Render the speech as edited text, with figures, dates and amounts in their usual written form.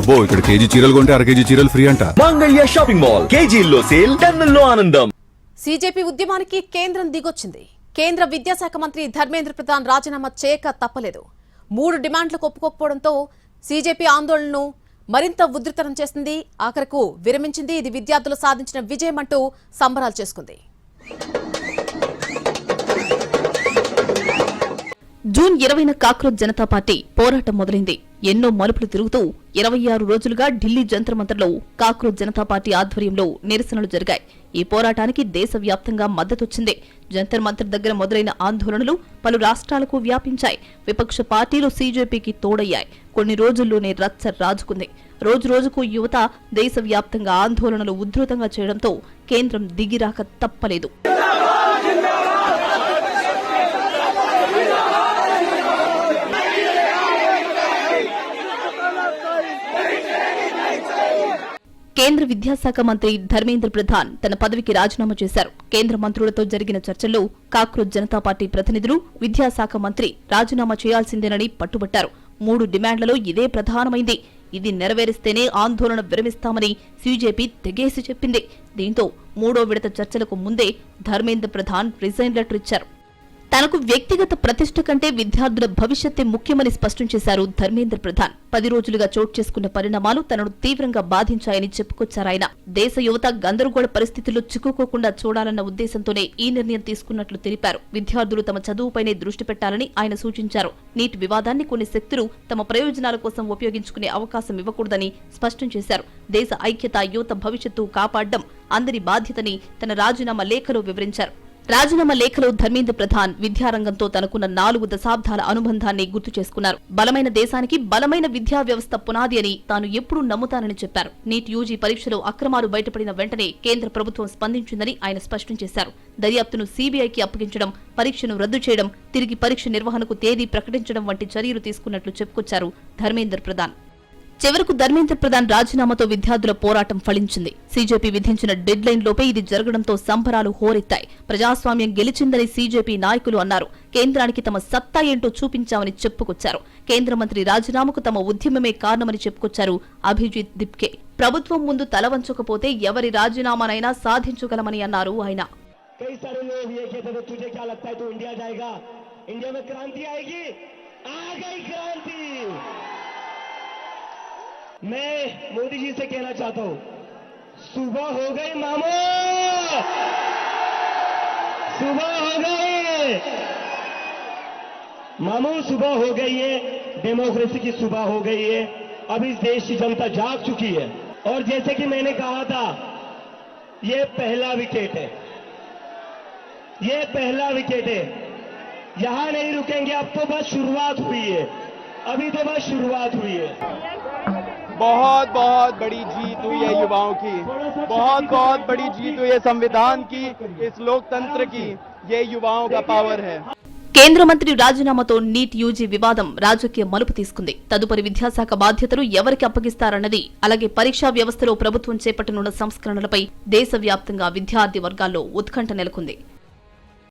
అబ్బో ఇక్కడ కేజీ చీరలు కొంటే అర కేజీ చీరలు ఫ్రీ అంట. మంగళ్య షాపింగ్ మాల్ కేజీల్లో సేల్, టన్నుల్లో ఆనందం. సీజేపీ ఉద్యమానికి కేంద్రం దిగొచ్చింది. కేంద్ర విద్యాశాఖ మంత్రి ధర్మేంద్ర ప్రధాన్ రాజీనామా చేయక తప్పలేదు. 3 డిమాండ్లకు ఒప్పుకోకపోవడంతో సీజేపీ ఆందోళనను మరింత ఉధృతం చేసింది. ఆఖరకు విరమించింది. ఇది విద్యార్థులు సాధించిన విజయం అంటూ సంబరాలు చేసుకుంది. జూన్ 20న కాక్రోచ్ జనతా పార్టీ పోరాటం మొదలైంది. ఎన్నో మలుపులు తిరుగుతూ 26 రోజులుగా ఢిల్లీ జంతర్ మంతర్లో కాక్రోచ్ జనతా పార్టీ ఆధ్వర్యంలో నిరసనలు జరిగాయి. ఈ పోరాటానికి దేశవ్యాప్తంగా మద్దతొచ్చింది. జంతర్ మంతర్ దగ్గర మొదలైన ఆందోళనలు పలు రాష్ట్రాలకు వ్యాపించాయి. విపక్ష పార్టీలు సీజేపీకి తోడయ్యాయి. కొన్ని రోజుల్లోనే రచ్చ రాజుకుంది. రోజురోజుకు యువత దేశవ్యాప్తంగా ఆందోళనలు ఉధృతంగా చేయడంతో కేంద్రం దిగిరాక తప్పలేదు. కేంద్ర విద్యాశాఖ మంత్రి ధర్మేంద్ర ప్రధాన్ తన పదవికి రాజీనామా చేశారు. కేంద్ర మంత్రులతో జరిగిన చర్చల్లో కాక్రోచ్ జనతా పార్టీ ప్రతినిధులు విద్యాశాఖ మంత్రి రాజీనామా చేయాల్సిందేనని పట్టుబట్టారు. 3 డిమాండ్లలో ఇదే ప్రధానమైంది. ఇది నెరవేరిస్తేనే ఆందోళన విరమిస్తామని సీజేపీ తెగేసి చెప్పింది. దీంతో 3వ విడత చర్చలకు ముందే ధర్మేంద్ర ప్రధాన్ రిజైన్ లెటర్ ఇచ్చారు. తనకు వ్యక్తిగత ప్రతిష్ఠ కంటే విద్యార్థుల భవిష్యత్తే ముఖ్యమని స్పష్టం చేశారు ధర్మేంద్ర ప్రధాన్. 10 రోజులుగా చోటు చేసుకున్న పరిణామాలు తనను తీవ్రంగా బాధించాయని చెప్పుకొచ్చారాయన. దేశ యువత గందరగోళ పరిస్థితుల్లో చిక్కుకోకుండా చూడాలన్న ఉద్దేశంతోనే ఈ నిర్ణయం తీసుకున్నట్లు తెలిపారు. విద్యార్థులు తమ చదువుపైనే దృష్టి పెట్టాలని ఆయన సూచించారు. నీట్ వివాదాన్ని కొన్ని శక్తులు తమ ప్రయోజనాల కోసం ఉపయోగించుకునే అవకాశం ఇవ్వకూడదని స్పష్టం చేశారు. దేశ ఐక్యత, యువత భవిష్యత్తు కాపాడడం అందరి బాధ్యతని తన రాజీనామా లేఖలో వివరించారు. రాజీనామా లేఖలో ధర్మేంద్ర ప్రధాన్ విద్యారంగంతో తనకున్న 4 దశాబ్దాల అనుబంధాన్ని గుర్తు చేసుకున్నారు. బలమైన దేశానికి బలమైన విద్యా వ్యవస్థ పునాది అని తాను ఎప్పుడూ నమ్ముతానని చెప్పారు. నీట్ యూజీ పరీక్షలో అక్రమాలు బయటపడిన వెంటనే కేంద్ర ప్రభుత్వం స్పందించిందని ఆయన స్పష్టం చేశారు. దర్యాప్తును సీబీఐకి అప్పగించడం, పరీక్షను రద్దు చేయడం, తిరిగి పరీక్ష నిర్వహణకు తేదీ ప్రకటించడం వంటి చర్యలు తీసుకున్నట్లు చెప్పుకొచ్చారు ధర్మేంద్ర ప్రధాన్. చివరకు ధర్మేంద్ర ప్రధాన్ రాజీనామాతో విద్యార్థుల పోరాటం ఫలించింది. సీజేపీ విధించిన డెడ్ లైన్ లోపే ఇది జరగడంతో సంబరాలు హోరెత్తాయి. ప్రజాస్వామ్యం గెలిచిందని సీజేపీ నాయకులు అన్నారు. కేంద్రానికి తమ సత్తా ఏంటో చూపించామని చెప్పుకొచ్చారు. కేంద్ర మంత్రి రాజీనామాకు తమ ఉద్యమమే కారణమని చెప్పుకొచ్చారు అభిజిత్ దిప్కే. ప్రభుత్వం ముందు తల వంచకపోతే ఎవరి రాజీనామానైనా సాధించగలమని అన్నారు ఆయన. मैं मोदी जी से कहना चाहता हूं, सुबह हो गई मामू, सुबह हो गई मामू, सुबह हो गई है। डेमोक्रेसी की सुबह हो गई है। अब इस देश की जनता जाग चुकी है। और जैसे कि मैंने कहा था, ये पहला विकेट है, ये पहला विकेट है। यहां नहीं रुकेंगे, अब तो बस शुरुआत हुई है, अभी तो बस शुरुआत हुई है। बहुत बहुत बड़ी जीत हुई है युवाओं की, बहुत बहुत बड़ी जीत हुई है संविधान की, इस लोकतंत्र की। ये युवाओं का पावर है. కేంద్ర మంత్రి రాజీనామాతో నీట్ యూజీ వివాదం రాజకీయ మలుపు తీసుకుంది. తదుపరి విద్యాశాఖ బాధ్యతలు ఎవరికి అప్పగిస్తారన్నది, అలాగే పరీక్షా వ్యవస్థలో ప్రభుత్వం చేపట్టనున్న సంస్కరణలపై దేశవ్యాప్తంగా విద్యార్థి వర్గాల్లో ఉత్కంఠ నెలకొంది.